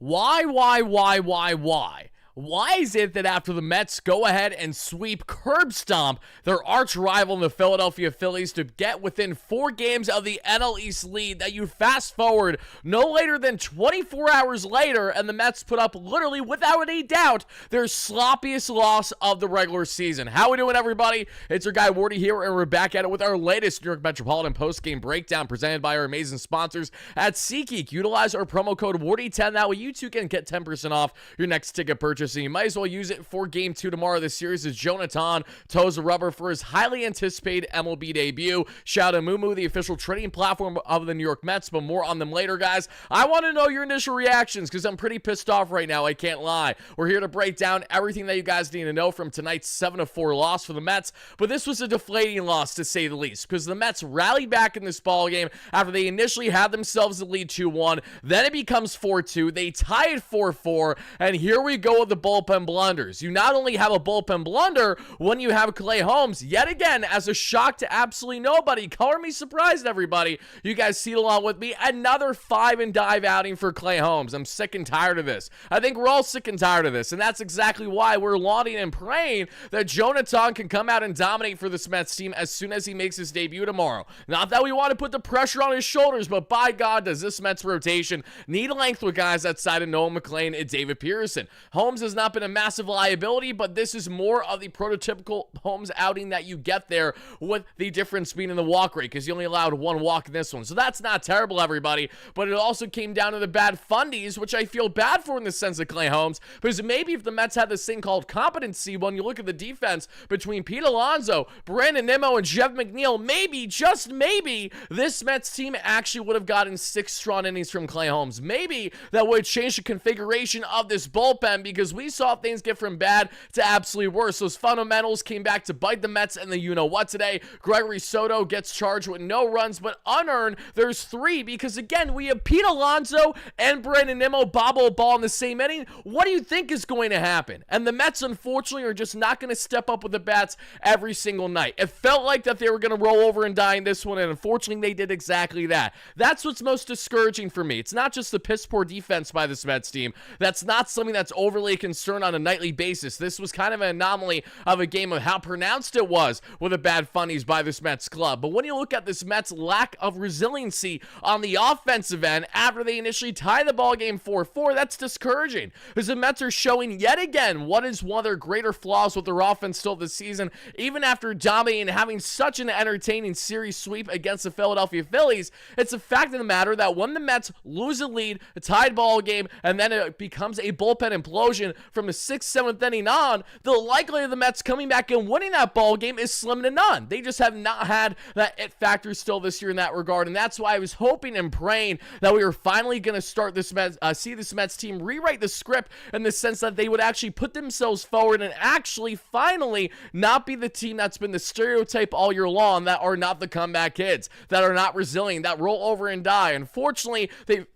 Why? Why is it that after the Mets go ahead and sweep, curb stomp their arch rival in the Philadelphia Phillies to get within 4 games of the NL East lead, that you fast forward no later than 24 hours later and the Mets put up literally without any doubt their sloppiest loss of the regular season? How we doing, everybody? It's your guy Wardy here, and we're back at it with our latest New York Metropolitan post-game breakdown presented by our amazing sponsors at SeatGeek. Utilize our promo code WARDY10. That way you too can get 10% off your next ticket purchase. So you might as well use it for Game 2 tomorrow. This series is Jonathan toes the rubber for his highly anticipated MLB debut. Shout out to Mumu, the official trading platform of the New York Mets, but more on them later, guys. I want to know your initial reactions because I'm pretty pissed off right now. I can't lie. We're here to break down everything that you guys need to know from tonight's 7-4 loss for the Mets, but this was a deflating loss to say the least because the Mets rallied back in this ball game after they initially had themselves the lead 2-1. Then it becomes 4-2. They tie it 4-4, and here we go with the bullpen blunders. You not only have a bullpen blunder when you have Clay Holmes, yet again, as a shock to absolutely nobody. Color me surprised, everybody. You guys see it along with me. Another 5-and-dive outing for Clay Holmes. I'm sick and tired of this. I think we're all sick and tired of this, and that's exactly why we're lauding and praying that Jonathan can come out and dominate for this Mets team as soon as he makes his debut tomorrow. Not that we want to put the pressure on his shoulders, but by God, does this Mets rotation need length with guys outside of Noah McLean and David Pearson. Holmes has not been a massive liability, but this is more of the prototypical Holmes outing that you get there, with the difference being in the walk rate because you only allowed 1 walk in this one. So that's not terrible, everybody, but it also came down to the bad fundies, which I feel bad for in the sense of Clay Holmes, because maybe if the Mets had this thing called competency, when you look at the defense between Pete Alonso, Brandon Nimmo, and Jeff McNeil, maybe, just maybe, this Mets team actually would have gotten 6 strong innings from Clay Holmes. Maybe that would change the configuration of this bullpen, because we saw things get from bad to absolutely worse. Those fundamentals came back to bite the Mets, and the you-know-what today. Gregory Soto gets charged with no runs, but unearned, there's 3, because again, we have Pete Alonso and Brandon Nimmo bobble a ball in the same inning. What do you think is going to happen? And the Mets, unfortunately, are just not going to step up with the bats every single night. It felt like that they were going to roll over and die in this one, and unfortunately, they did exactly that. That's what's most discouraging for me. It's not just the piss-poor defense by this Mets team. That's not something that's overly concerned on a nightly basis. This was kind of an anomaly of a game of how pronounced it was with the bad funnies by this Mets club. But when you look at this Mets lack of resiliency on the offensive end after they initially tie the ball game 4-4, that's discouraging, because the Mets are showing yet again what is one of their greater flaws with their offense still this season. Even after dominating and having such an entertaining series sweep against the Philadelphia Phillies, it's a fact of the matter that when the Mets lose a lead, a tied ball game, and then it becomes a bullpen implosion from the 6th, 7th inning on, the likelihood of the Mets coming back and winning that ball game is slim to none. They just have not had that it factor still this year in that regard, and that's why I was hoping and praying that we were finally going to start this Mets, see this Mets team rewrite the script in the sense that they would actually put themselves forward and actually finally not be the team that's been the stereotype all year long, that are not the comeback kids, that are not resilient, that roll over and die. Unfortunately, they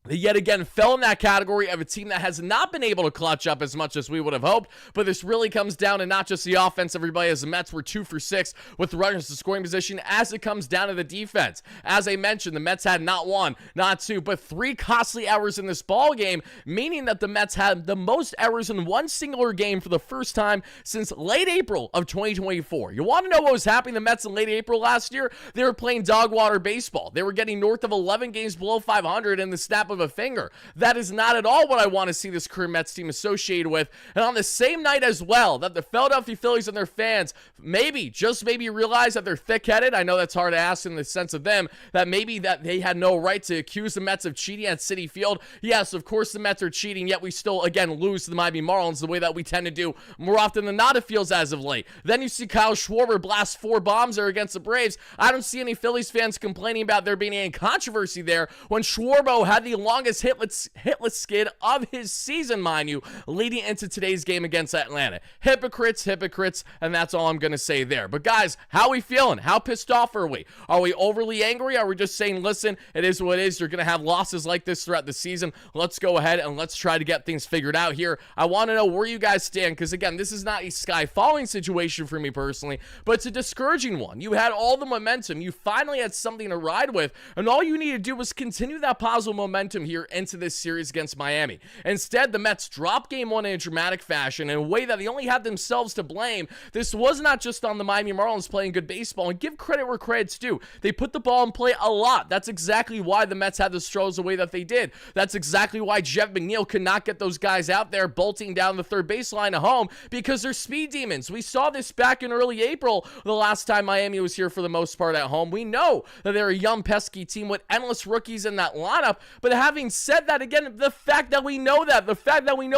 yet again fell in that category of a team that has not been able to clutch up as much as we would have hoped. But this really comes down to not just the offense, everybody, as the Mets were 2 for 6 with runners in scoring position, as it comes down to the defense. As I mentioned, the Mets had not 1, not 2, but 3 costly errors in this ball game, meaning that the Mets had the most errors in one singular game for the first time since late April of 2024. You want to know what was happening to the Mets in late April last year? They were playing dog water baseball. They were getting north of 11 games below 500 in the snap of a finger. That is not at all what I want to see this career Mets team associated with. And on the same night as well, that the Philadelphia Phillies and their fans maybe, just maybe, realize that they're thick-headed. I know that's hard to ask in the sense of them, that maybe that they had no right to accuse the Mets of cheating at Citi Field. Yes, of course the Mets are cheating, yet we still, again, lose to the Miami Marlins the way that we tend to do more often than not, it feels, as of late. Then you see Kyle Schwarber blast 4 bombs there against the Braves. I don't see any Phillies fans complaining about there being any controversy there when Schwarber had the longest hitless skid of his season, mind you, leading into today's game against Atlanta. Hypocrites, and that's all I'm going to say there. But guys, how are we feeling? How pissed off are we? Are we overly angry? Are we just saying, listen, it is what it is. You're going to have losses like this throughout the season. Let's go ahead and let's try to get things figured out here. I want to know where you guys stand, because again, this is not a sky falling situation for me personally, but it's a discouraging one. You had all the momentum. You finally had something to ride with, and all you need to do was continue that positive momentum momentum here into this series against Miami. Instead, the Mets dropped game one in a dramatic fashion in a way that they only had themselves to blame. This was not just on the Miami Marlins playing good baseball, and give credit where credit's due. They put the ball in play a lot. That's exactly why the Mets had the struggles the way that they did. That's exactly why Jeff McNeil could not get those guys out there bolting down the third baseline at home, because they're speed demons. We saw this back in early April, the last time Miami was here for the most part at home. We know that they're a young, pesky team with endless rookies in that lineup, but having said that, again, the fact that we know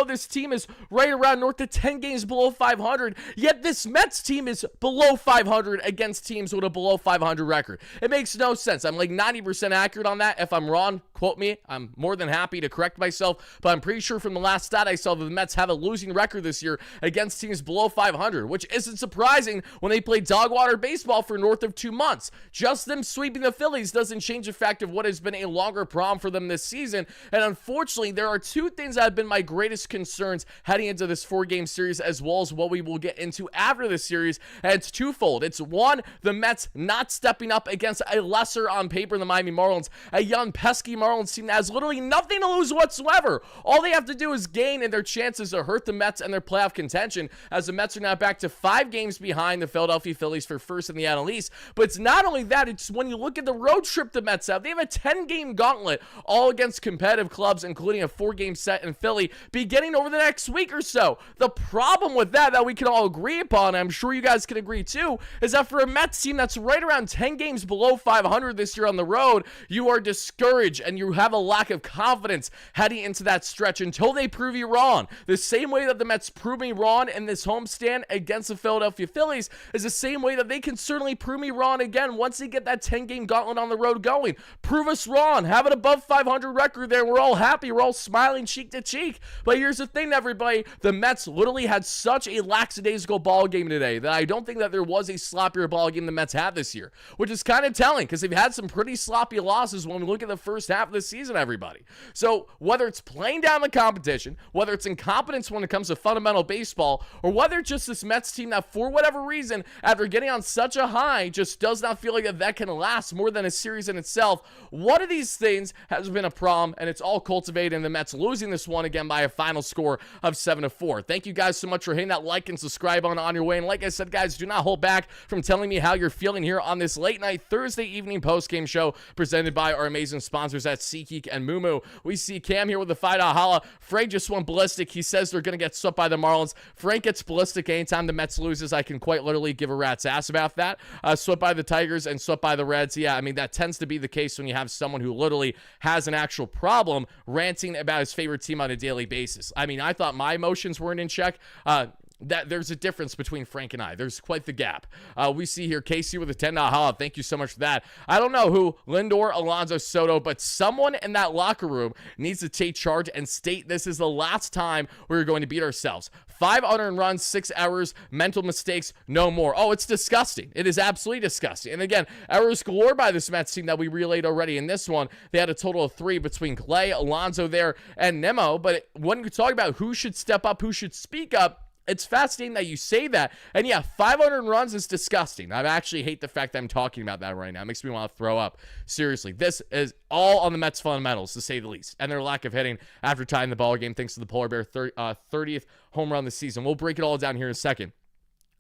this team is right around north of 10 games below 500, yet this Mets team is below 500 against teams with a below 500 record. It makes no sense. I'm like 90% accurate on that. If I'm wrong, quote me. I'm more than happy to correct myself, but I'm pretty sure from the last stat I saw that the Mets have a losing record this year against teams below 500, which isn't surprising when they play dog water baseball for north of 2 months. Just them sweeping the Phillies doesn't change the fact of what has been a longer problem for them this season, and unfortunately, there are two things that have been my greatest concerns heading into this 4-game series, as well as what we will get into after this series, and it's twofold. It's one, the Mets not stepping up against a lesser on paper than the Miami Marlins, a young, pesky Marlins team that has literally nothing to lose whatsoever. All they have to do is gain, and their chances to hurt the Mets and their playoff contention, as the Mets are now back to 5 games behind the Philadelphia Phillies for first in the NL East. But it's not only that, it's when you look at the road trip the Mets have, they have a 10-game gauntlet, all against competitive clubs, including a 4-game set in Philly, beginning over the next week or so. The problem with that we can all agree upon, and I'm sure you guys can agree too, is that for a Mets team that's right around 10 games below 500 this year on the road, you are discouraged and you have a lack of confidence heading into that stretch until they prove you wrong. The same way that the Mets proved me wrong in this homestand against the Philadelphia Phillies is the same way that they can certainly prove me wrong again once they get that 10-game gauntlet on the road going. Prove us wrong. Have an above 500 record there. We're all happy. We're all smiling cheek to cheek. But here's the thing, everybody. The Mets literally had such a lackadaisical ball game today that I don't think that there was a sloppier ball game the Mets had this year, which is kind of telling because they've had some pretty sloppy losses when we look at the first half of the season, everybody. So whether it's playing down the competition, whether it's incompetence when it comes to fundamental baseball, or whether it's just this Mets team that for whatever reason, after getting on such a high, just does not feel like that can last more than a series in itself, one of these things has been a problem, and it's all cultivated in the Mets losing this one again by a final score of 7-4. Thank you guys so much for hitting that like and subscribe on your way. And like I said, guys, do not hold back from telling me how you're feeling here on this late night Thursday evening post-game show presented by our amazing sponsors at SeatGeek and Moomoo. We see Cam here with the $5 holla. Frank just went ballistic. He says they're going to get swept by the Marlins. Frank gets ballistic anytime the Mets loses. I can quite literally give a rat's ass about that. Swept by the Tigers and swept by the Reds. Yeah, I mean, that tends to be the case when you have someone who literally has an actual problem ranting about his favorite team on a daily basis. I mean, I thought my emotions weren't in check. That there's a difference between Frank and I. There's quite the gap. We see here Casey with a $10 holla. Thank you so much for that. I don't know who, Lindor, Alonso, Soto, but someone in that locker room needs to take charge and state this is the last time we're going to beat ourselves. 5 unearned runs, 6 errors, mental mistakes, no more. Oh, it's disgusting. It is absolutely disgusting. And again, errors galore by this Mets team that we relayed already in this one. They had a total of 3 between Clay, Alonso there, and Nimmo. But when you talk about who should step up, who should speak up, it's fascinating that you say that. And yeah, 500 runs is disgusting. I actually hate the fact that I'm talking about that right now. It makes me want to throw up. Seriously, this is all on the Mets fundamentals, to say the least, and their lack of hitting after tying the ball game thanks to the Polar Bear 30th home run this season. We'll break it all down here in a second.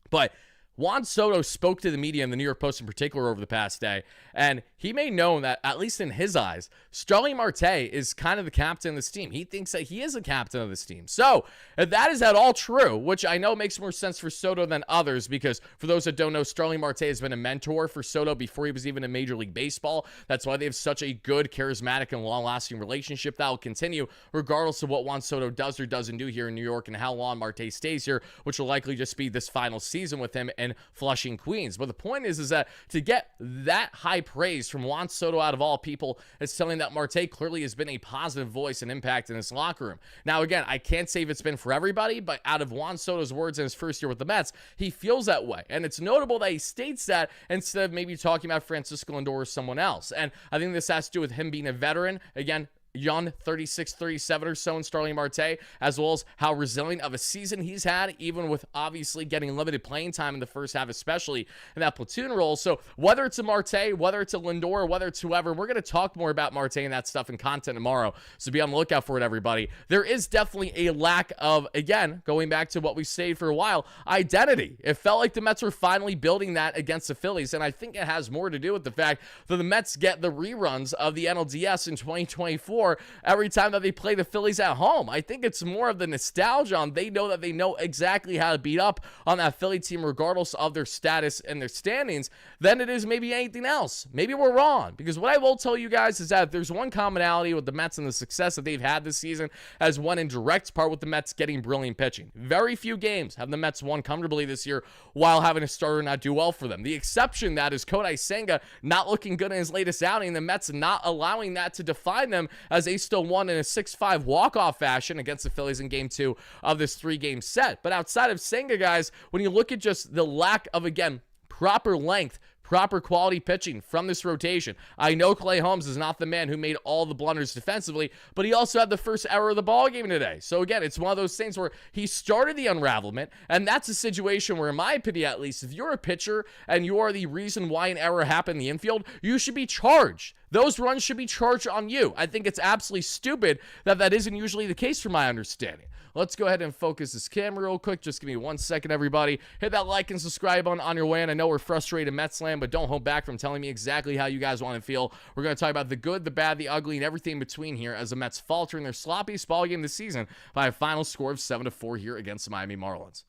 But Juan Soto spoke to the media and the New York Post in particular over the past day, and he made known that, at least in his eyes, Starling Marte is kind of the captain of this team. He thinks that he is the captain of this team. So, if that is at all true, which I know makes more sense for Soto than others, because for those that don't know, Starling Marte has been a mentor for Soto before he was even in Major League Baseball. That's why they have such a good, charismatic, and long-lasting relationship that will continue regardless of what Juan Soto does or doesn't do here in New York and how long Marte stays here, which will likely just be this final season with him in Flushing, Queens. But the point is that to get that high praise from Juan Soto out of all people is telling that Marte clearly has been a positive voice and impact in this locker room. Now, again, I can't say if it's been for everybody, but out of Juan Soto's words in his first year with the Mets, he feels that way. And it's notable that he states that instead of maybe talking about Francisco Lindor or someone else. And I think this has to do with him being a veteran. Again, young 36, 37 or so in Starling Marte, as well as how resilient of a season he's had, even with obviously getting limited playing time in the first half, especially in that platoon role. So whether it's a Marte, whether it's a Lindor, whether it's whoever, we're going to talk more about Marte and that stuff in content tomorrow. So be on the lookout for it, everybody. There is definitely a lack of, again, going back to what we've said for a while, identity. It felt like the Mets were finally building that against the Phillies, and I think it has more to do with the fact that the Mets get the reruns of the NLDS in 2024 every time that they play the Phillies at home. I think it's more of the nostalgia on they know exactly how to beat up on that Philly team regardless of their status and their standings than it is maybe anything else. Maybe we're wrong, because what I will tell you guys is that there's one commonality with the Mets and the success that they've had this season as one in direct part with the Mets getting brilliant pitching. Very few games have the Mets won comfortably this year while having a starter not do well for them. The exception that is Kodai Senga not looking good in his latest outing, the Mets not allowing that to define them as they still won in a 6-5 walk-off fashion against the Phillies in Game 2 of this 3-game set. But outside of Senga, guys, when you look at just the lack of, again, proper length, proper quality pitching from this rotation. I know Clay Holmes is not the man who made all the blunders defensively, but he also had the first error of the ball game today. So again, it's one of those things where he started the unravelment, and that's a situation where, in my opinion at least, if you're a pitcher and you are the reason why an error happened in the infield, you should be charged. Those runs should be charged on you. I think it's absolutely stupid that that isn't usually the case from my understanding. Let's go ahead and focus this camera real quick. Just give me 1 second, everybody. Hit that like and subscribe on your way. And I know we're frustrated Mets land, but don't hold back from telling me exactly how you guys want to feel. We're going to talk about the good, the bad, the ugly, and everything in between here as the Mets falter in their sloppiest ball game this season by a final score of 7-4 here against the Miami Marlins.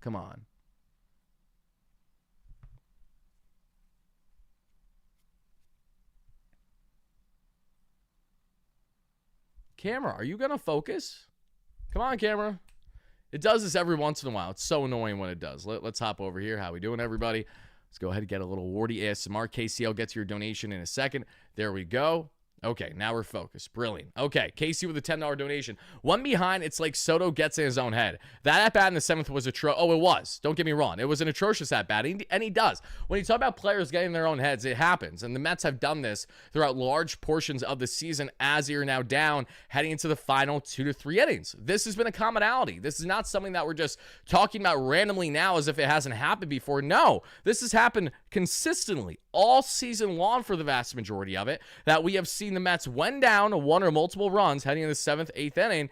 Come on. Camera, are you going to focus? Come on, camera. It does this every once in a while. It's so annoying when it does. Let's hop over here. How we doing, everybody? Let's go ahead and get a little Wardy ASMR. KCL gets your donation in a second. There we go. Okay, now we're focused. Brilliant. Okay, Casey with a $10 donation. One behind, it's like Soto gets in his own head. That at-bat in the 7th was atrocious. Oh, it was. Don't get me wrong. It was an atrocious at-bat, and he does. When you talk about players getting in their own heads, it happens, and the Mets have done this throughout large portions of the season as they are now down, heading into the final 2 to 3 innings. This has been a commonality. This is not something that we're just talking about randomly now as if it hasn't happened before. No, this has happened consistently all season long for the vast majority of it, that we have seen the Mets, when down one or multiple runs heading in the 7th, 8th inning,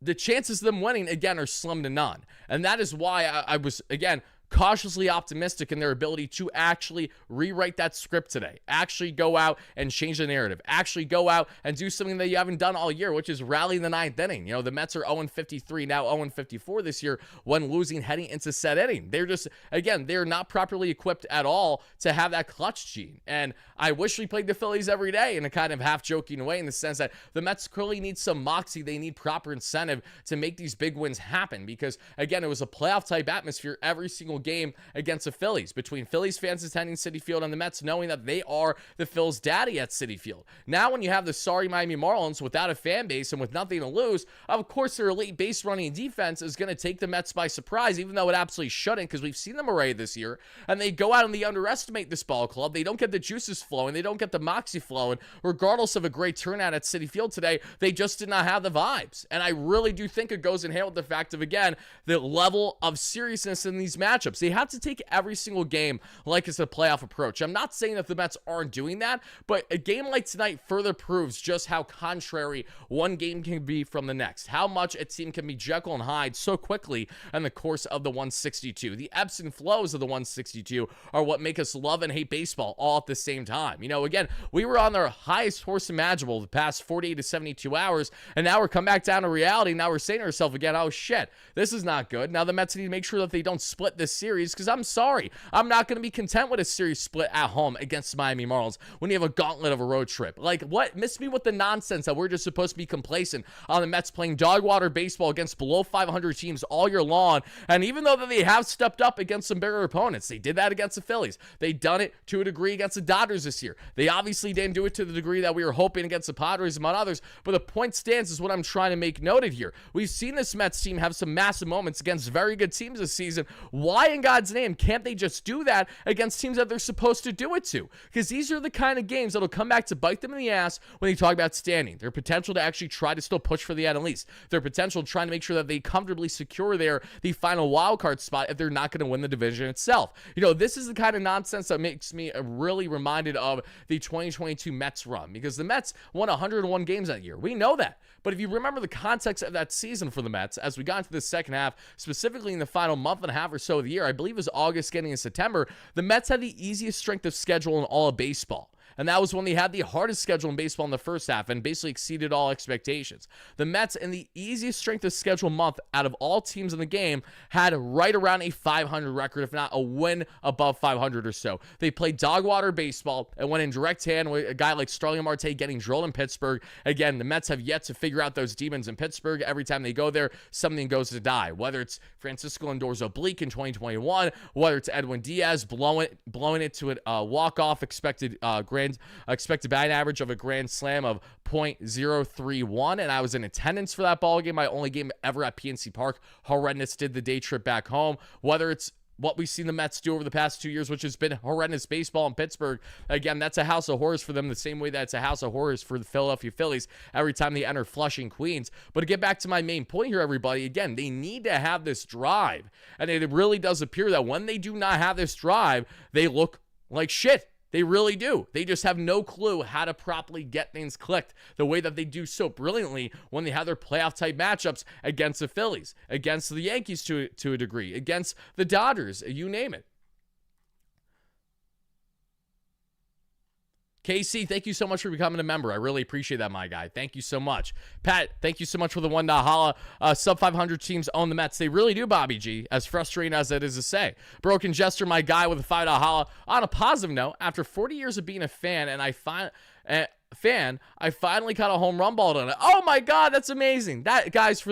the chances of them winning, again, are slim to none. And that is why I was, again, cautiously optimistic in their ability to actually rewrite that script today, actually go out and change the narrative, actually go out and do something that you haven't done all year, which is rally in the 9th inning. You know, the Mets are 0-53, now 0-54 this year when losing heading into set inning. They're just, again, they're not properly equipped at all to have that clutch gene. And I wish we played the Phillies every day in a kind of half-joking way, in the sense that the Mets clearly need some moxie. They need proper incentive to make these big wins happen, because, again, it was a playoff-type atmosphere every single game against the Phillies, between Phillies fans attending Citi Field and the Mets knowing that they are the Phil's daddy at Citi Field. Now, when you have the sorry Miami Marlins without a fan base and with nothing to lose, of course their elite base running defense is going to take the Mets by surprise, even though it absolutely shouldn't, because we've seen them already this year, and they go out and they underestimate this ball club. They don't get the juices flowing, they don't get the moxie flowing. Regardless of a great turnout at Citi Field today, they just did not have the vibes. And I really do think it goes in hand with the fact of, again, the level of seriousness in these matchups. They have to take every single game like it's a playoff approach. I'm not saying that the Mets aren't doing that, but a game like tonight further proves just how contrary one game can be from the next, how much a team can be Jekyll and Hyde so quickly in the course of the 162. The ebbs and flows of the 162 are what make us love and hate baseball all at the same time. You know, again, we were on their highest horse imaginable the past 48 to 72 hours, and now we're come back down to reality. Now we're saying to ourselves again, oh shit, this is not good. Now the Mets need to make sure that they don't split this series, because I'm sorry, I'm not going to be content with a series split at home against the Miami Marlins when you have a gauntlet of a road trip. Like, what? Miss me with the nonsense that we're just supposed to be complacent on the Mets playing dog water baseball against below 500 teams all year long. And even though that they have stepped up against some bigger opponents, they did that against the Phillies. They done it to a degree against the Dodgers this year. They obviously didn't do it to the degree that we were hoping against the Padres, among others. But the point stands is what I'm trying to make noted here. We've seen this Mets team have some massive moments against very good teams this season. Why why in God's name can't they just do that against teams that they're supposed to do it to? Because these are the kind of games that'll come back to bite them in the ass when they talk about standing. Their potential to actually try to still push for the NL East. Their potential trying to make sure that they comfortably secure the final wild card spot if they're not going to win the division itself. You know, this is the kind of nonsense that makes me really reminded of the 2022 Mets run, because the Mets won 101 games that year. We know that. But if you remember the context of that season for the Mets, as we got into the second half, specifically in the final month and a half or so of the year, I believe it was August getting into September, the Mets had the easiest strength of schedule in all of baseball. And that was when they had the hardest schedule in baseball in the first half and basically exceeded all expectations. The Mets, in the easiest strength of schedule month out of all teams in the game, had right around a 500 record, if not a win above 500 or so. They played dog water baseball and went in direct hand with a guy like Starling Marte getting drilled in Pittsburgh. Again, the Mets have yet to figure out those demons in Pittsburgh. Every time they go there, something goes to die. Whether it's Francisco Lindor's oblique in 2021, whether it's Edwin Diaz blowing it to a walk-off expected batting average of a grand slam of .031, and I was in attendance for that ball game, my only game ever at PNC Park. Horrendous. Did the day trip back home. Whether it's what we've seen the Mets do over the past 2 years, which has been horrendous baseball in Pittsburgh. Again, that's a house of horrors for them, the same way that's a house of horrors for the Philadelphia Phillies every time they enter Flushing, Queens. But to get back to my main point here, everybody, again, they need to have this drive. And it really does appear that when they do not have this drive, they look like shit. They really do. They just have no clue how to properly get things clicked the way that they do so brilliantly when they have their playoff-type matchups against the Phillies, against the Yankees to a degree, against the Dodgers, you name it. KC, thank you so much for becoming a member. I really appreciate that, my guy. Thank you so much. Pat, thank you so much for the $1 holla. Sub 500 teams own the Mets. They really do, Bobby G, as frustrating as it is to say. Broken Jester, my guy, with a $5 holla. On a positive note, after 40 years of being a fan, I finally caught a home run ball on it. Oh my God, that's amazing. That, guys,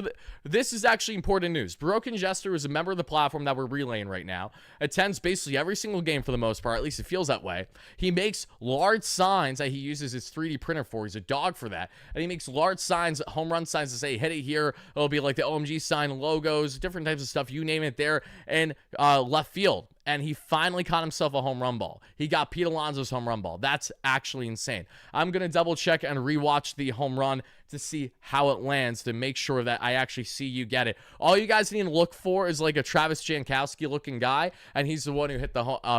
this is actually important news. Broken Jester is a member of the platform that we're relaying right now. Attends basically every single game for the most part, at least it feels that way. He makes large signs that he uses his 3D printer for. He's a dog for that. And he makes large signs, home run signs to say, hit it here. It'll be like the OMG sign, logos, different types of stuff, you name it there, and left field. And he finally caught himself a home run ball. He got Pete Alonso's home run ball. That's actually insane. I'm going to double check and rewatch the home run to see how it lands to make sure that I actually see you get it. All you guys need to look for is like a Travis Jankowski looking guy, and he's the one who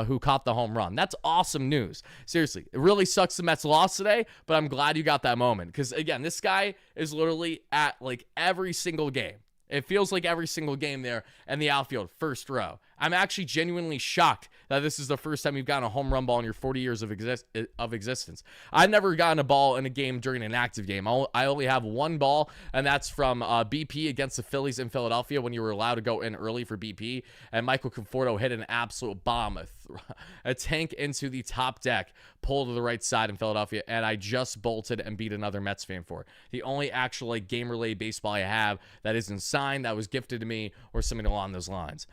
who caught the home run. That's awesome news. Seriously, it really sucks the Mets lost today, but I'm glad you got that moment, because again, this guy is literally at like every single game. It feels like every single game there in the outfield, first row. I'm actually genuinely shocked that this is the first time you've gotten a home run ball in your 40 years of existence. I've never gotten a ball in a game during an active game. I only have one ball, and that's from BP against the Phillies in Philadelphia when you were allowed to go in early for BP, and Michael Conforto hit an absolute bomb, a tank into the top deck, pulled to the right side in Philadelphia, and I just bolted and beat another Mets fan for it. The only actual like game-related baseball I have that isn't signed, that was gifted to me, or something along those lines.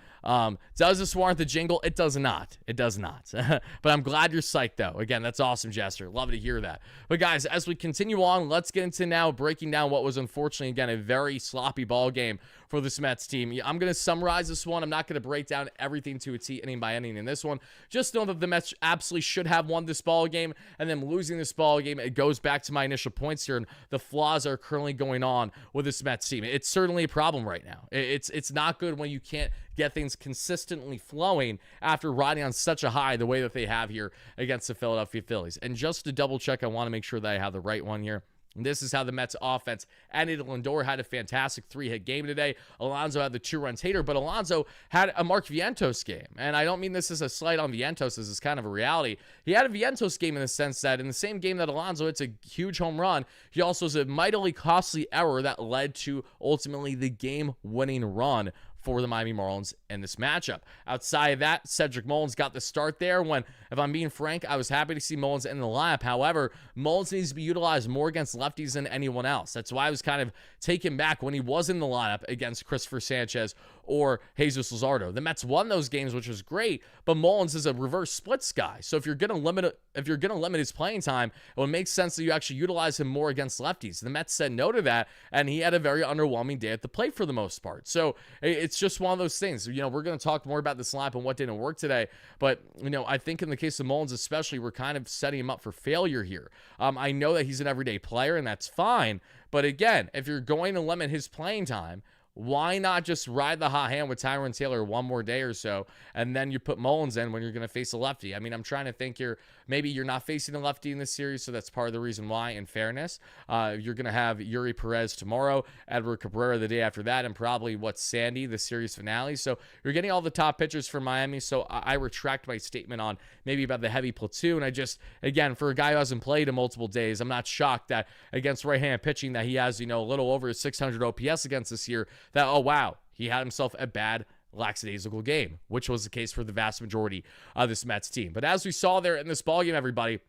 Does this warrant the jingle? It does not. It does not. But I'm glad you're psyched, though. Again, that's awesome, Jester. Love to hear that. But, guys, as we continue on, let's get into now breaking down what was, unfortunately, again, a very sloppy ball game for this Mets team. I'm going to summarize this one. I'm not going to break down everything to a T inning by inning in this one. Just know that the Mets absolutely should have won this ball game, and then losing this ball game, it goes back to my initial points here and the flaws that are currently going on with this Mets team. It's certainly a problem right now. It's not good when you can't get things consistently flowing after riding on such a high the way that they have here against the Philadelphia Phillies. And just to double check, I want to make sure that I have the right one here. This is how the Mets offense ended. Lindor had a fantastic 3-hit game today. Alonso had the 2-run tater, but Alonso had a Mark Vientos game. And I don't mean this as a slight on Vientos. This is kind of a reality. He had a Vientos game in the sense that in the same game that Alonso hits a huge home run, he also has a mightily costly error that led to ultimately the game-winning run for the Miami Marlins in this matchup. Outside of that, Cedric Mullins got the start there when, if I'm being frank, I was happy to see Mullins in the lineup. However, Mullins needs to be utilized more against lefties than anyone else. That's why I was kind of taken back when he was in the lineup against Christopher Sanchez or Jesus Luzardo. The Mets won those games, which was great, but Mullins is a reverse splits guy. So if you're going to limit his playing time, it would make sense that you actually utilize him more against lefties. The Mets said no to that, and he had a very underwhelming day at the plate for the most part. So it's just one of those things. We're going to talk more about this lineup and what didn't work today, but I think in the case of Mullins especially, we're kind of setting him up for failure here. I know that he's an everyday player, and that's fine, but again, if you're going to limit his playing time, why not just ride the hot hand with Tyrone Taylor one more day or so, and then you put Mullins in when you're going to face a lefty? I mean, I'm trying to think here. Maybe you're not facing a lefty in this series, so that's part of the reason why, in fairness. You're going to have Yuri Perez tomorrow, Edward Cabrera the day after that, and probably, Sandy, the series finale. So you're getting all the top pitchers from Miami, so I retract my statement on maybe about the heavy platoon. Again, for a guy who hasn't played in multiple days, I'm not shocked that against right-hand pitching that he has, a little over 600 OPS against this year, that, oh, wow, he had himself a bad lackadaisical game, which was the case for the vast majority of this Mets team. But as we saw there in this ballgame, everybody,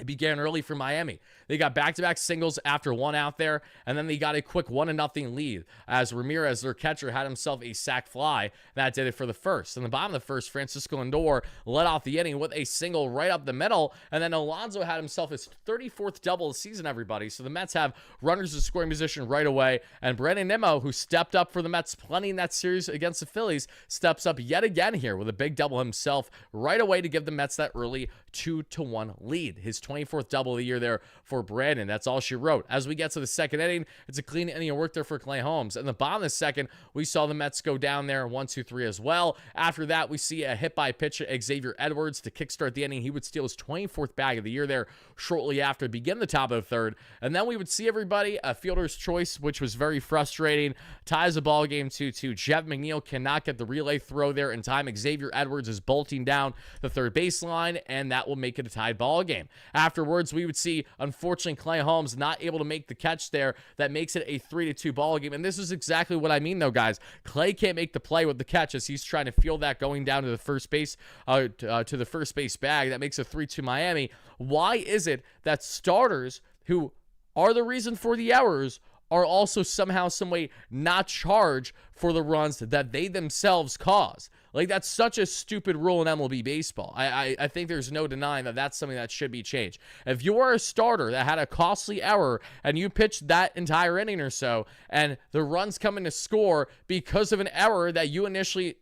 it began early for Miami. They got back-to-back singles after one out there, and then they got a quick 1-0 lead as Ramirez, their catcher, had himself a sac fly. That did it for the first. In the bottom of the first, Francisco Lindor led off the inning with a single right up the middle, and then Alonso had himself his 34th double of the season, everybody. So the Mets have runners in scoring position right away, and Brandon Nimmo, who stepped up for the Mets plenty in that series against the Phillies, steps up yet again here with a big double himself right away to give the Mets that early 2-1 lead. His 24th double of the year there for Brandon. That's all she wrote. As we get to the second inning, it's a clean inning of work there for Clay Holmes. In the bottom of the second, we saw the Mets go down there 1-2-3 as well. After that, we see a hit by pitch Xavier Edwards to kickstart the inning. He would steal his 24th bag of the year there shortly after, begin the top of the third. And then we would see everybody a fielder's choice, which was very frustrating. Ties the ball game 2-2. Jeff McNeil cannot get the relay throw there in time. Xavier Edwards is bolting down the third baseline, and that will make it a tied ball game. Afterwards, we would see, unfortunately, Clay Holmes not able to make the catch there. That makes it a 3-2 ball game. And this is exactly what I mean, though, guys. Clay can't make the play with the catch as he's trying to field that going down to the first base, to the first base bag. That makes it 3-2 Miami. Why is it that starters who are the reason for the errors are also somehow, some way not charged for the runs that they themselves cause? Like, that's such a stupid rule in MLB baseball. I think there's no denying that that's something that should be changed. If you are a starter that had a costly error and you pitched that entire inning or so, and the runs come in to score because of an error that you initially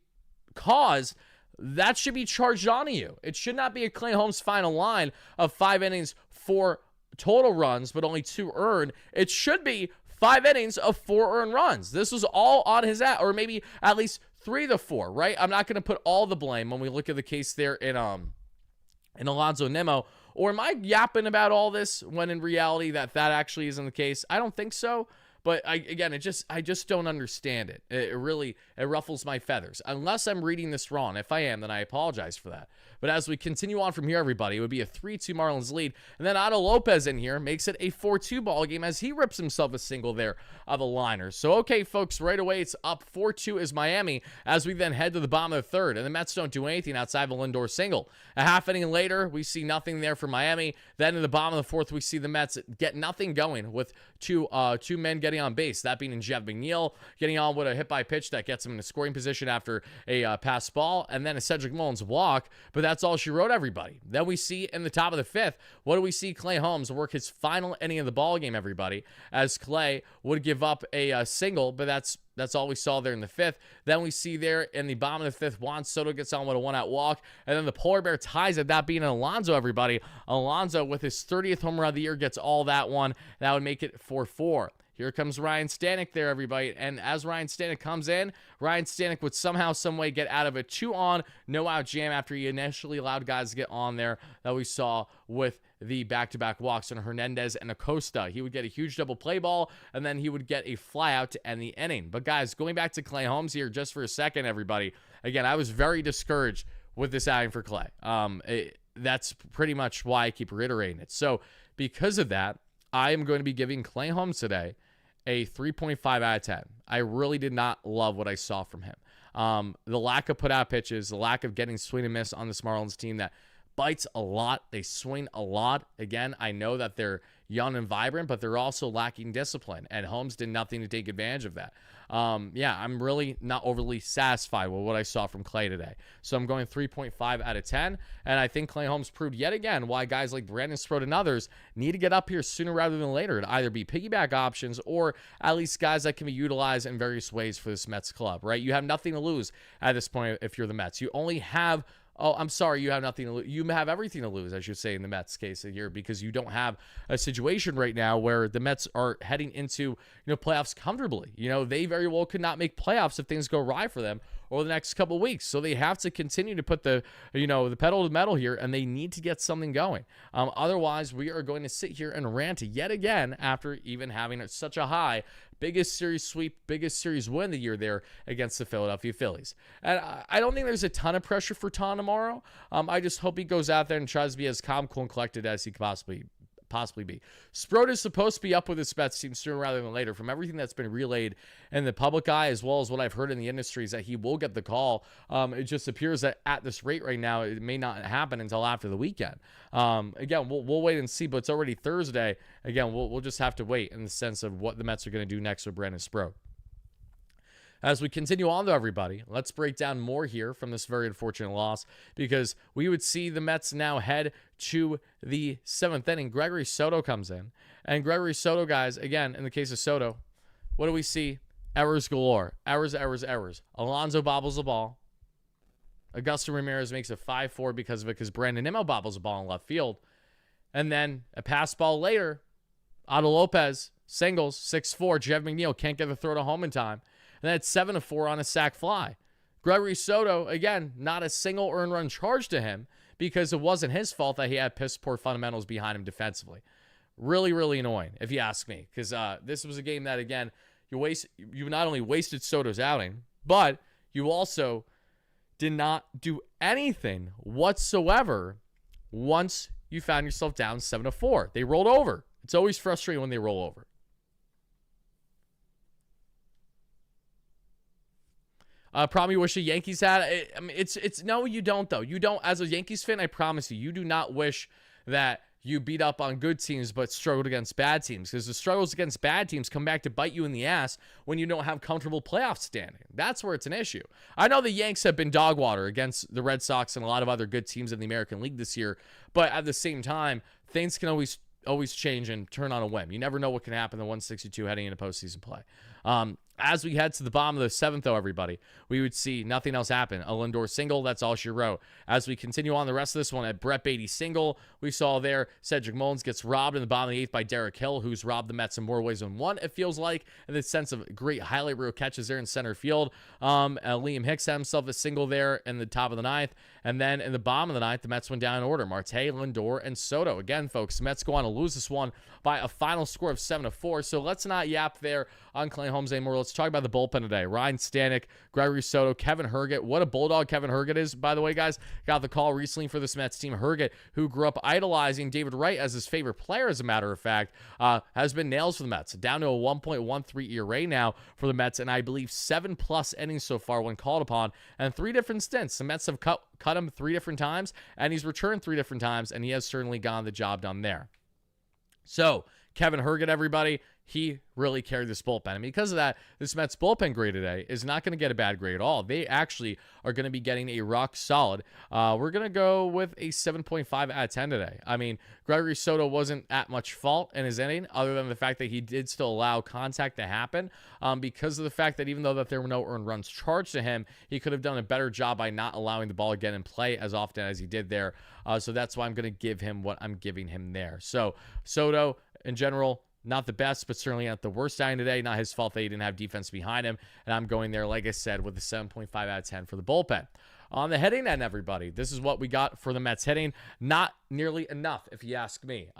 caused, that should be charged onto you. It should not be a Clay Holmes final line of 5 innings, 4 total runs, but only 2 earned. It should be 5 innings of 4 earned runs. This was all on his or maybe at least 3 to 4, right? I'm not going to put all the blame when we look at the case there in Alonso Nimmo. Or am I yapping about all this when in reality that actually isn't the case? I don't think so. But I just don't understand it. It ruffles my feathers. Unless I'm reading this wrong. If I am, then I apologize for that. But as we continue on from here, everybody, it would be a 3-2 Marlins lead. And then Otto Lopez in here makes it a 4-2 ball game as he rips himself a single there of a liner. So, okay, folks, right away it's up 4-2 is Miami as we then head to the bottom of the third. And the Mets don't do anything outside of a Lindor single. A half inning later, we see nothing there for Miami. Then in the bottom of the fourth, we see the Mets get nothing going with two men getting on base. That being Jeff McNeil getting on with a hit by pitch that gets him in a scoring position after a pass ball, and then a Cedric Mullins walk. But that's all she wrote, everybody. Then we see in the top of the fifth, what do we see? Clay Holmes work his final inning of the ball game, everybody, as Clay would give up a single, but that's all we saw there in the fifth. Then we see there in the bottom of the fifth, Juan Soto gets on with a 1-out walk. And then the Polar Bear ties it, that being Alonso, everybody. Alonso, with his 30th home run of the year, gets all that one. That would make it 4-4. Here comes Ryan Stanek there, everybody. And as Ryan Stanek comes in, Ryan Stanek would somehow, some way get out of a 2-on, no-out jam after he initially allowed guys to get on there that we saw with the back-to-back walks on Hernandez and Acosta. He would get a huge double play ball, and then he would get a flyout to end the inning. But guys, going back to Clay Holmes here just for a second, everybody. Again, I was very discouraged with this outing for Clay. That's pretty much why I keep reiterating it. So because of that, I am going to be giving Clay Holmes today a 3.5 out of 10. I really did not love what I saw from him. The lack of put-out pitches, the lack of getting swing and miss on this Marlins team that bites a lot. They swing a lot. Again, I know that they're young and vibrant, but they're also lacking discipline, and Holmes did nothing to take advantage of that. Yeah, I'm really not overly satisfied with what I saw from Clay today. So I'm going 3.5 out of 10, and I think Clay Holmes proved yet again why guys like Brandon Sproat and others need to get up here sooner rather than later to either be piggyback options or at least guys that can be utilized in various ways for this Mets club, right? You have nothing to lose at this point if you're the Mets. You only have I'm sorry, you have nothing to lose. You have everything to lose, I should say, in the Mets case here, because you don't have a situation right now where the Mets are heading into, playoffs comfortably. They very well could not make playoffs if things go awry for them over the next couple of weeks. So they have to continue to put the pedal to the metal here, and they need to get something going. Otherwise, we are going to sit here and rant yet again after even having such a high biggest series sweep, biggest series win of the year there against the Philadelphia Phillies. And I don't think there's a ton of pressure for Tom tomorrow. I just hope he goes out there and tries to be as calm, cool, and collected as he could possibly be. Sproat is supposed to be up with his Mets team sooner rather than later. From everything that's been relayed in the public eye, as well as what I've heard in the industry, is that he will get the call. It just appears that at this rate right now, it may not happen until after the weekend. Again, we'll wait and see, but it's already Thursday. Again, we'll just have to wait in the sense of what the Mets are going to do next with Brandon Sproat. As we continue on, though, everybody, let's break down more here from this very unfortunate loss, because we would see the Mets now head to the 7th inning. Gregory Soto comes in, and Gregory Soto, guys, again, in the case of Soto, what do we see? Errors galore. Errors. Alonso bobbles the ball. Augusto Ramirez makes a 5-4 because of it, because Brandon Nimmo bobbles the ball in left field. And then a pass ball later, Otto Lopez singles, 6-4. Jeff McNeil can't get the throw to home in time. And then it's 7-4 on a sac fly. Gregory Soto, again, not a single earned run charge to him, because it wasn't his fault that he had piss poor fundamentals behind him defensively. Really, really annoying, if you ask me, because this was a game that, again, you not only wasted Soto's outing, but you also did not do anything whatsoever once you found yourself down 7-4. They rolled over. It's always frustrating when they roll over. Problem you wish the Yankees had? It's no, you don't, though. You don't, as a Yankees fan, I promise you, you do not wish that you beat up on good teams but struggled against bad teams, because the struggles against bad teams come back to bite you in the ass when you don't have comfortable playoff standing. That's where it's an issue. I know the Yanks have been dog water against the Red Sox and a lot of other good teams in the American League this year, but at the same time, things can always change and turn on a whim. You never know what can happen in the 162 heading into postseason play. As we head to the bottom of the 7th, though, everybody, we would see nothing else happen. A Lindor single, that's all she wrote. As we continue on the rest of this one, at Brett Beatty single, we saw there Cedric Mullins gets robbed in the bottom of the 8th by Derek Hill, who's robbed the Mets in more ways than one, it feels like, in the sense of great highlight reel catches there in center field. Liam Hicks had himself a single there in the top of the 9th, and then in the bottom of the 9th, the Mets went down in order. Marte, Lindor, and Soto. Again, folks, the Mets go on to lose this one by a final score of 7-4, so let's not yap there on Clay Holmes anymore. Let's talk about the bullpen today. Ryan Stanek, Gregory Soto, Kevin Herget. What a bulldog Kevin Herget is, by the way, guys. Got the call recently for this Mets team. Herget, who grew up idolizing David Wright as his favorite player, as a matter of fact, has been nails for the Mets. Down to a 1.13 ERA now for the Mets, and I believe 7+ innings so far when called upon, and 3 different stints. The Mets have cut him 3 different times, and he's returned 3 different times, and he has certainly gotten the job done there. So, Kevin Herget, everybody, he really carried this bullpen. And because of that, this Mets bullpen grade today is not going to get a bad grade at all. They actually are going to be getting a rock solid. We're going to go with a 7.5 out of 10 today. I mean, Gregory Soto wasn't at much fault in his inning, other than the fact that he did still allow contact to happen, because of the fact that even though that there were no earned runs charged to him, he could have done a better job by not allowing the ball to get in play as often as he did there. So that's why I'm going to give him what I'm giving him there. So Soto, in general, not the best, but certainly not the worst sign today. Not his fault that he didn't have defense behind him. And I'm going there, like I said, with a 7.5 out of 10 for the bullpen. On the hitting end, everybody, this is what we got for the Mets hitting. Not nearly enough, if you ask me.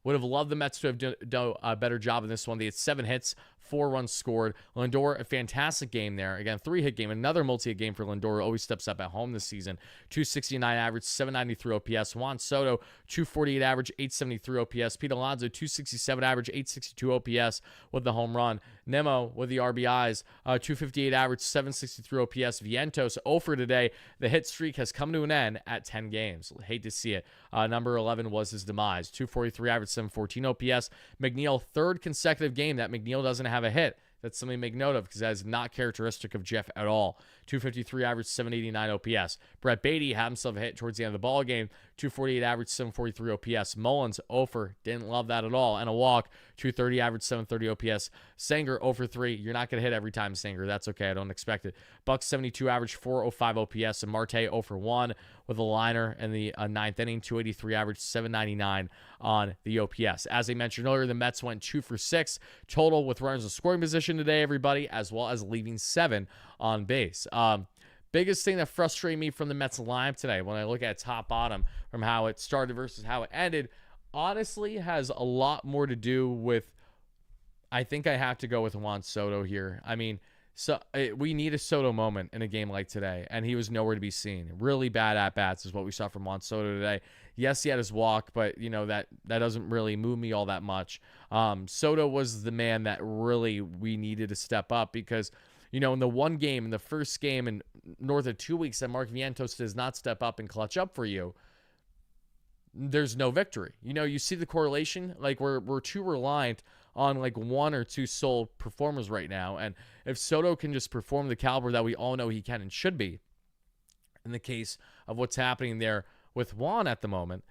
Would have loved the Mets to have done a better job in this one. They had 7 hits, 4 runs scored. Lindor, a fantastic game there. Again, 3-hit game. Another multi-hit game for Lindor, who always steps up at home this season. 269 average, 793 OPS. Juan Soto, 248 average, 873 OPS. Pete Alonso, 267 average, 862 OPS with the home run. Nimmo with the RBIs, 258 average, 763 OPS. Vientos, 0 for today. The hit streak has come to an end at 10 games. Hate to see it. Number 11 was his demise. 243 average, 714 OPS. McNeil, third consecutive game that McNeil doesn't have a hit. That's something to make note of because that is not characteristic of Jeff at all. 253 average, 789 OPS. Brett Beatty had himself a hit towards the end of the ball game. 248 average, 743 OPS. Mullins, 0 for, didn't love that at all. And a walk, 230 average, 730 OPS. Sanger, 0 for 3. You're not going to hit every time, Sanger. That's okay. I don't expect it. Bucks, 72 average, 405 OPS. And Marte, 0 for 1 with a liner in the ninth inning. 283 average, 799 on the OPS. As I mentioned earlier, the Mets went 2 for 6 total with runners in scoring position today, everybody, as well as leaving 7 on base. Biggest thing that frustrated me from the Mets lineup today, when I look at top bottom from how it started versus how it ended, honestly has a lot more to do with, I think I have to go with Juan Soto here. I mean, we need a Soto moment in a game like today, and he was nowhere to be seen. Really bad at-bats is what we saw from Juan Soto today. Yes, he had his walk, but that doesn't really move me all that much. Soto was the man that really we needed to step up because, in the one game, in the first game in north of 2 weeks that Mark Vientos does not step up and clutch up for you, there's no victory. You see the correlation? Like, we're too reliant on like one or two sole performers right now. And if Soto can just perform the caliber that we all know he can and should be, in the case of what's happening there with Juan at the moment,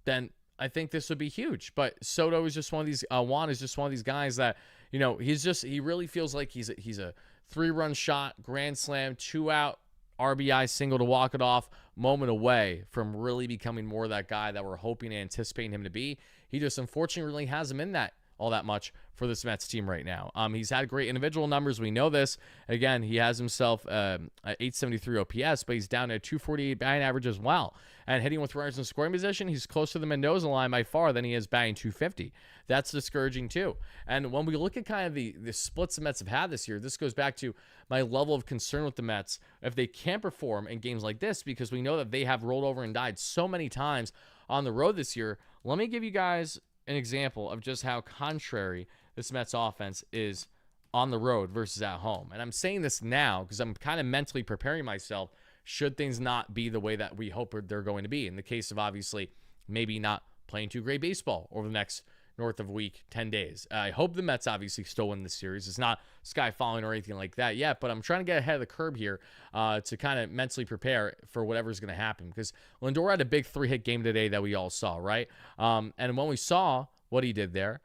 then I think this would be huge. But Soto is just one of these, Juan is just one of these guys that, he really feels like he's a 3-run shot, grand slam, 2-out, RBI single to walk it off, moment away from really becoming more of that guy that we're hoping and anticipating him to be. He just unfortunately really hasn't been that all that much for this Mets team right now. He's had great individual numbers. We know this. Again, he has himself 873 OPS, but he's down at 248 batting average as well. And hitting with runners in scoring position, he's closer to the Mendoza line by far than he is batting 250. That's discouraging too. And when we look at kind of the splits the Mets have had this year, this goes back to my level of concern with the Mets if they can't perform in games like this, because we know that they have rolled over and died so many times on the road this year. Let me give you guys an example of just how contrary this Mets offense is on the road versus at home. And I'm saying this now because I'm kind of mentally preparing myself should things not be the way that we hope they're going to be. In the case of obviously maybe not playing too great baseball over the next north of week 10 days. I hope the Mets obviously still win this series. It's not sky falling or anything like that yet, but I'm trying to get ahead of the curve here to kind of mentally prepare for whatever's going to happen, because Lindor had a big 3-hit game today that we all saw, right? And when we saw what he did there,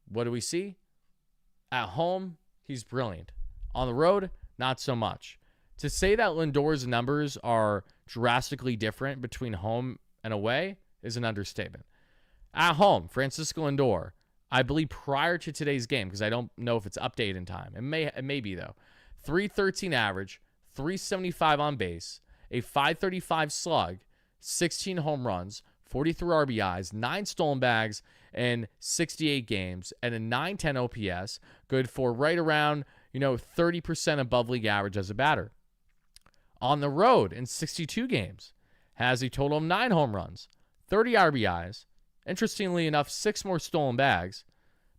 what do we see? At home, he's brilliant. On the road, not so much. To say that Lindor's numbers are drastically different between home and away is an understatement. At home, Francisco Lindor, I believe prior to today's game, because I don't know if it's updated in time. It may be, though. 313 average, 375 on base, a 535 slug, 16 home runs, 43 RBIs, 9 stolen bags in 68 games, and a 910 OPS, good for right around, 30% above league average as a batter. On the road in 62 games, has a total of 9 home runs, 30 RBIs, interestingly enough, 6 more stolen bags,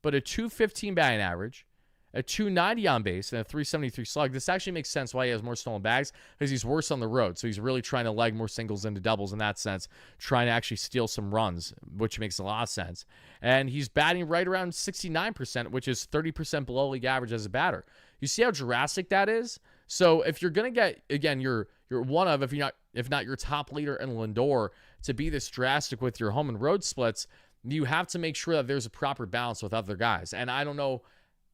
but a 215 batting average, a 290 on base, and a 373 slug. This actually makes sense why he has more stolen bags, because he's worse on the road. So he's really trying to leg more singles into doubles in that sense, trying to actually steal some runs, which makes a lot of sense. And he's batting right around 69%, which is 30% below league average as a batter. You see how drastic that is? So if you're going to get, again, you're one of, if not your top leader in Lindor, to be this drastic with your home and road splits, you have to make sure that there's a proper balance with other guys. And I don't know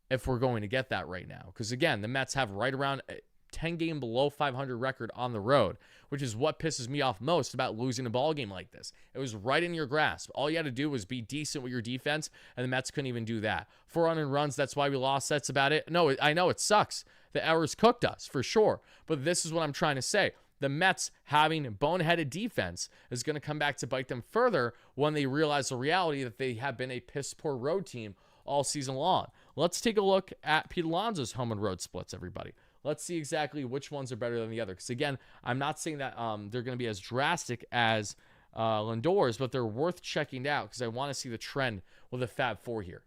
if we're going to get that right now, because again, the Mets have right around a 10-game below 500 record on the road, which is what pisses me off most about losing a ball game like this. It was right in your grasp. All you had to do was be decent with your defense, and the Mets couldn't even do that. 400 runs, that's why we lost. That's about it. No, I know it sucks. The errors cooked us, for sure. But this is what I'm trying to say. The Mets having boneheaded defense is going to come back to bite them further when they realize the reality that they have been a piss-poor road team all season long. Let's take a look at Pete Alonso's home and road splits, everybody. Let's see exactly which ones are better than the other. Because, again, I'm not saying that they're going to be as drastic as Lindor's, but they're worth checking out because I want to see the trend with the Fab Four here.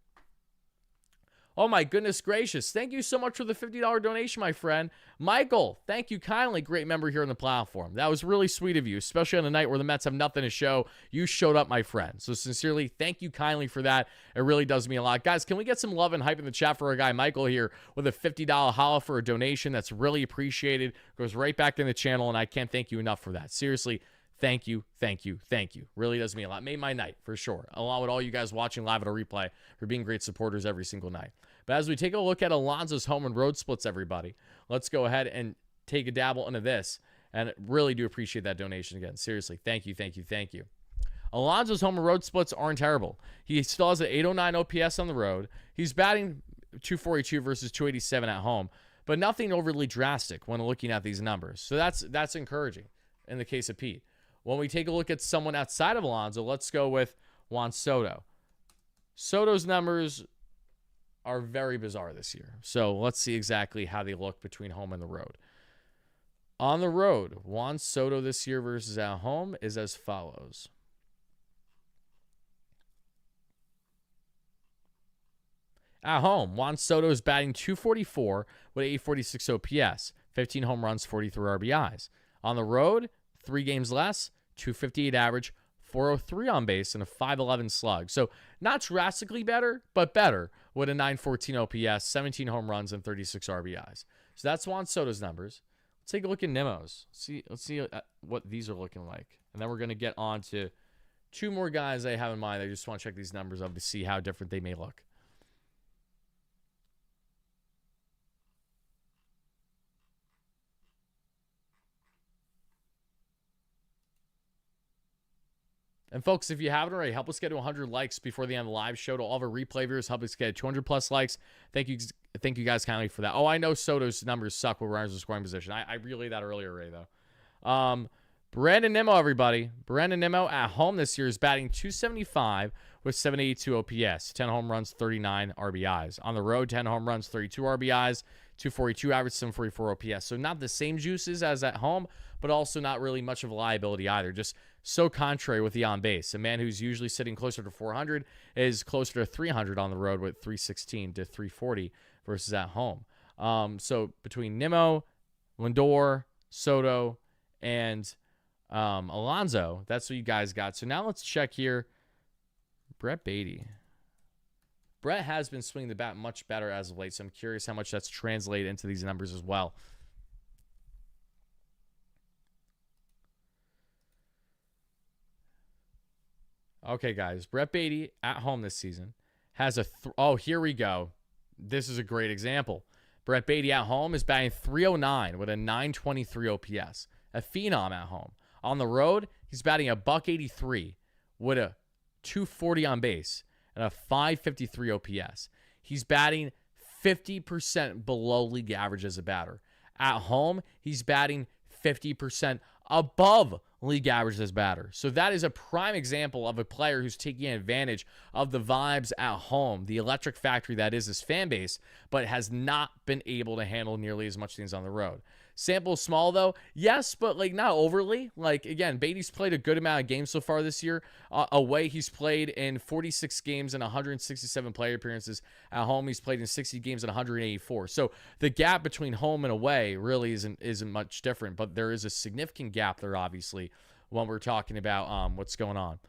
Oh my goodness gracious. Thank you so much for the $50 donation, my friend. Michael, thank you kindly. Great member here on the platform. That was really sweet of you, especially on a night where the Mets have nothing to show. You showed up, my friend. So sincerely, thank you kindly for that. It really does mean a lot. Guys, can we get some love and hype in the chat for our guy Michael here with a $50 holla for a donation? That's really appreciated. Goes right back in the channel, and I can't thank you enough for that. Seriously, thank you, thank you, thank you. Really does mean a lot. Made my night, for sure. Along with all you guys watching live at a replay for being great supporters every single night. But as we take a look at Alonso's home and road splits, everybody, let's go ahead and take a dabble into this. And really do appreciate that donation again. Seriously, thank you, thank you, thank you. Alonso's home and road splits aren't terrible. He still has an 809 OPS on the road. He's batting 242 versus 287 at home, but nothing overly drastic when looking at these numbers. So that's encouraging in the case of Pete. When we take a look at someone outside of Alonso, let's go with Juan Soto. Soto's numbers are very bizarre this year. So let's see exactly how they look between home and the road. On the road, Juan Soto this year versus at home is as follows. At home, Juan Soto is batting 244 with 846 OPS, 15 home runs, 43 RBIs. On the road, 3 games less, 258 average, 403 on base, and a 511 slug. So not drastically better, but better with a 914 OPS, 17 home runs, and 36 RBIs. So that's Juan Soto's numbers. Let's take a look at Nimmo's. Let's see what these are looking like. And then we're going to get on to 2 more guys I have in mind. I just want to check these numbers up to see how different they may look. And folks, if you haven't already, help us get to 100 likes before the end of the live show. To all of our replay viewers, help us get 200 plus likes. Thank you guys kindly for that. Oh, I know Soto's numbers suck with runners in scoring position. I relayed that earlier, Ray, though. Brandon Nimmo, everybody. Brandon Nimmo at home this year is batting 275 with 782 OPS, 10 home runs, 39 RBIs. On the road, 10 home runs, 32 RBIs, 242 average, 744 OPS. So not the same juices as at home, but also not really much of a liability either. Just so contrary with the on base. A man who's usually sitting closer to 400 is closer to 300 on the road with 316 to 340 versus at home. So between Nimmo, Lindor, Soto, and Alonso, that's what you guys got. So now let's check here. Brett Beatty. Brett has been swinging the bat much better as of late, so I'm curious how much that's translated into these numbers as well. Okay, guys. Brett Beatty at home this season has a... oh, here we go. This is a great example. Brett Beatty at home is batting 309 with a 923 OPS. A phenom at home. On the road, he's batting a .183 with a 240 on base and a 553 OPS. He's batting 50% below league average as a batter. At home, he's batting 50% above league average as batter. So that is a prime example of a player who's taking advantage of the vibes at home, the electric factory that is his fan base, but has not been able to handle nearly as much things on the road. Sample small, though. Yes, but like not overly. Like, again, Beatty's played a good amount of games so far this year. Away, he's played in 46 games and 167 player appearances. At home, he's played in 60 games and 184. So the gap between home and away really isn't much different, but there is a significant gap there, obviously, when we're talking about what's going on.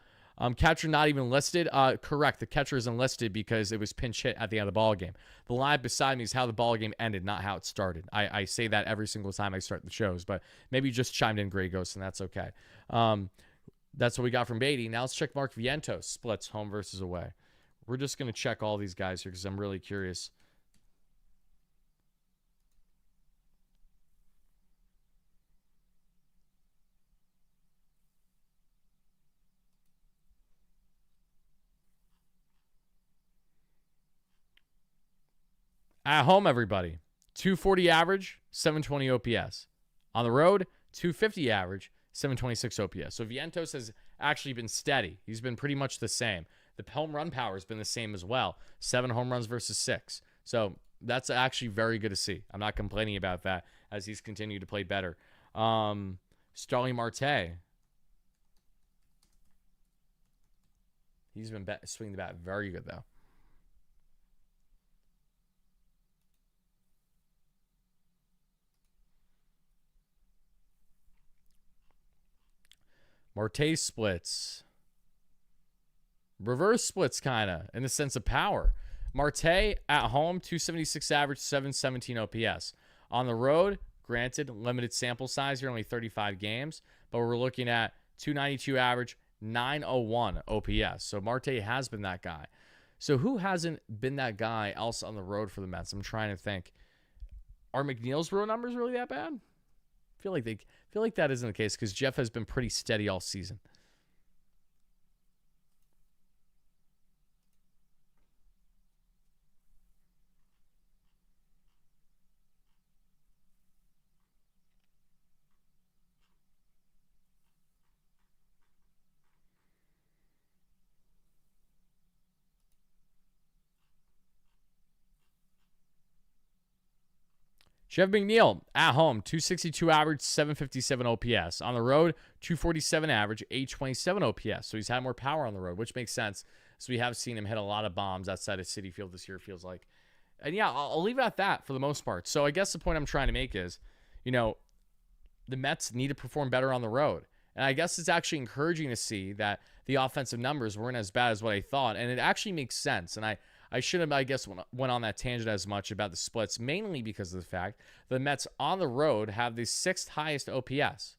Catcher not even listed. Correct. The catcher isn't listed because it was pinch hit at the end of the ball game. The line beside me is how the ball game ended, not how it started. I say that every single time I start the shows, but maybe you just chimed in, Grey Ghost, and that's okay. That's what we got from Beatty. Now let's check Mark Vientos splits home versus away. We're just going to check all these guys here because I'm really curious. At home, everybody, 240 average, 720 OPS. On the road, 250 average, 726 OPS. So Vientos has actually been steady. He's been pretty much the same. The home run power has been the same as well. 7 home runs versus 6. So that's actually very good to see. I'm not complaining about that as he's continued to play better. Starling Marte. He's been swinging the bat very good, though. Marte splits. Reverse splits, kind of, in the sense of power. Marte at home, 276 average, 717 OPS. On the road, granted, limited sample size here, only 35 games, but we're looking at 292 average, 901 OPS. So Marte has been that guy. So who hasn't been that guy else on the road for the Mets? I'm trying to think. Are McNeil's road numbers really that bad? I feel like that isn't the case because Jeff has been pretty steady all season. Jeff McNeil at home, 262 average, 757 OPS. On the road, 247 average, 827 OPS. So he's had more power on the road, which makes sense. So we have seen him hit a lot of bombs outside of Citi Field this year, it feels like. And yeah, I'll leave it at that for the most part. So I guess the point I'm trying to make is, the Mets need to perform better on the road. And I guess it's actually encouraging to see that the offensive numbers weren't as bad as what I thought. And it actually makes sense. And I shouldn't have, I guess, went on that tangent as much about the splits, mainly because of the fact the Mets on the road have the 6th highest OPS.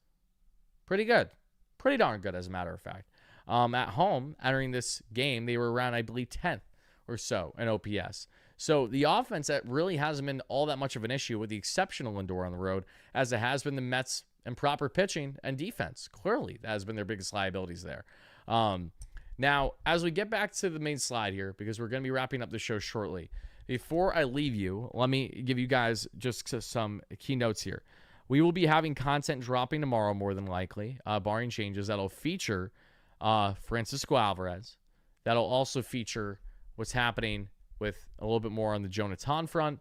Pretty good. Pretty darn good, as a matter of fact. At home, entering this game, they were around, I believe, 10th or so in OPS. So the offense, that really hasn't been all that much of an issue, with the exception of Lindor on the road, as it has been the Mets' improper pitching and defense. Clearly, that has been their biggest liabilities there. Now, as we get back to the main slide here, because we're going to be wrapping up the show shortly, before I leave you, let me give you guys just some key notes here. We will be having content dropping tomorrow, more than likely, barring changes, that'll feature Francisco Alvarez. That'll also feature what's happening with a little bit more on the Jonathan front,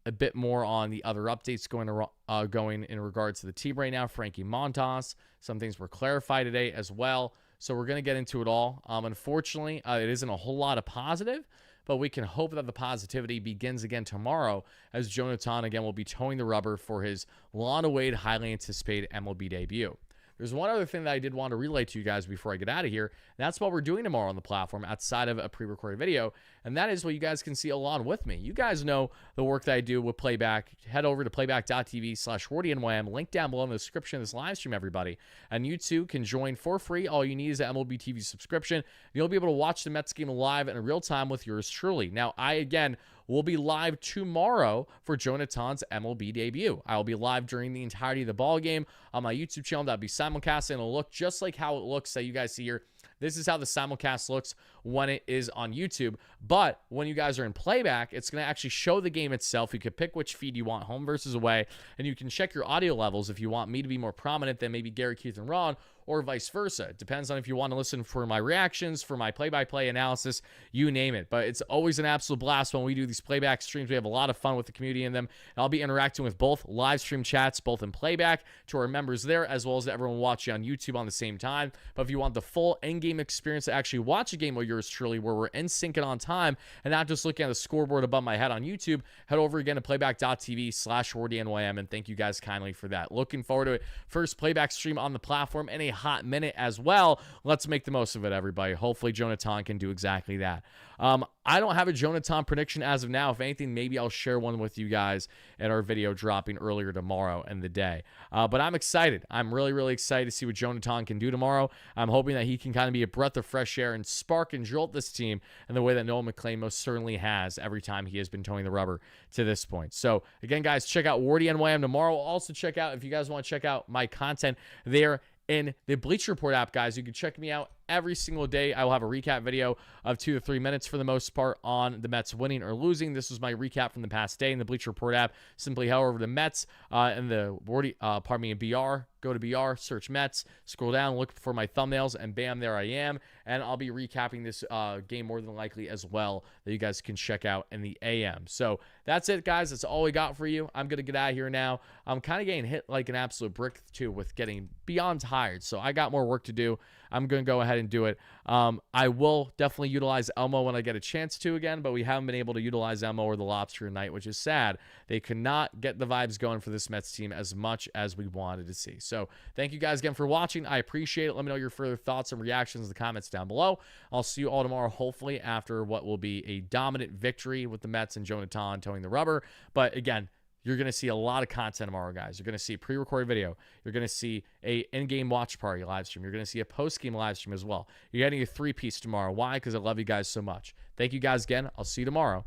a bit more on the other updates going in regards to the team right now. Frankie Montas, some things were clarified today as well. So we're going to get into it all. Unfortunately, it isn't a whole lot of positive, but we can hope that the positivity begins again tomorrow, as Jonathan again will be towing the rubber for his long-awaited, highly anticipated MLB debut. There's one other thing that I did want to relay to you guys before I get out of here, and that's what we're doing tomorrow on the platform outside of a pre-recorded video, and that is what you guys can see along with me. You guys know the work that I do with playback. Head over to playback.tv/WardyNYM, link down below in the description of this live stream, everybody. And you too can join for free. All you need is an MLB TV subscription. You'll be able to watch the Mets game live in real time with yours truly. Now, I, again, will be live tomorrow for Jonathan's MLB debut. I will be live during the entirety of the ball game on my YouTube channel. That'll be simulcast, and it'll look just like how it looks that you guys see here. This is how the simulcast looks when it is on YouTube. But when you guys are in playback, it's going to actually show the game itself. You can pick which feed you want, home versus away, and you can check your audio levels if you want me to be more prominent than maybe Gary, Keith, and Ron, or vice versa. It depends on if you want to listen for my reactions, for my play-by-play analysis, you name it. But it's always an absolute blast when we do these playback streams. We have a lot of fun with the community in them. And I'll be interacting with both live stream chats, both in playback to our members there, as well as to everyone watching on YouTube on the same time. But if you want the full in-game experience to actually watch a game with yours truly, where we're in sync and on time, and not just looking at the scoreboard above my head on YouTube, head over again to playback.tv/WardyNYM, and thank you guys kindly for that. Looking forward to it. First playback stream on the platform in a hot minute as well. Let's make the most of it, everybody. Hopefully Jonathan can do exactly that. I don't have a Jonathan prediction as of now. If anything, maybe I'll share one with you guys in our video dropping earlier tomorrow in the day. But I'm excited. I'm really, really excited to see what Jonathan can do tomorrow. I'm hoping that he can kind of be a breath of fresh air and spark and jolt this team in the way that Noah McClain most certainly has every time he has been towing the rubber to this point. So again, guys, check out WardyNYM tomorrow. Also check out, if you guys want to check out my content there in the Bleacher Report app, guys, you can check me out every single day. I will have a recap video of 2 to 3 minutes for the most part on the Mets winning or losing. This was my recap from the past day in the Bleacher Report app. Simply head over to Mets and the BR. Go to BR, search Mets, scroll down, look for my thumbnails, and bam, there I am. And I'll be recapping this game more than likely as well, that you guys can check out in the AM. So that's it, guys. That's all we got for you. I'm going to get out of here now. I'm kind of getting hit like an absolute brick, too, with getting beyond tired. So I got more work to do. I'm going to go ahead and do it. I will definitely utilize Elmo when I get a chance to again, but we haven't been able to utilize Elmo or the Lobster tonight, which is sad. They could not get the vibes going for this Mets team as much as we wanted to see. So thank you guys again for watching. I appreciate it. Let me know your further thoughts and reactions in the comments down below. I'll see you all tomorrow, hopefully after what will be a dominant victory with the Mets and Jonathan towing the rubber. But again, you're going to see a lot of content tomorrow, guys. You're going to see a pre-recorded video. You're going to see a in-game watch party live stream. You're going to see a post-game live stream as well. You're getting a 3-piece tomorrow. Why? Because I love you guys so much. Thank you guys again. I'll see you tomorrow.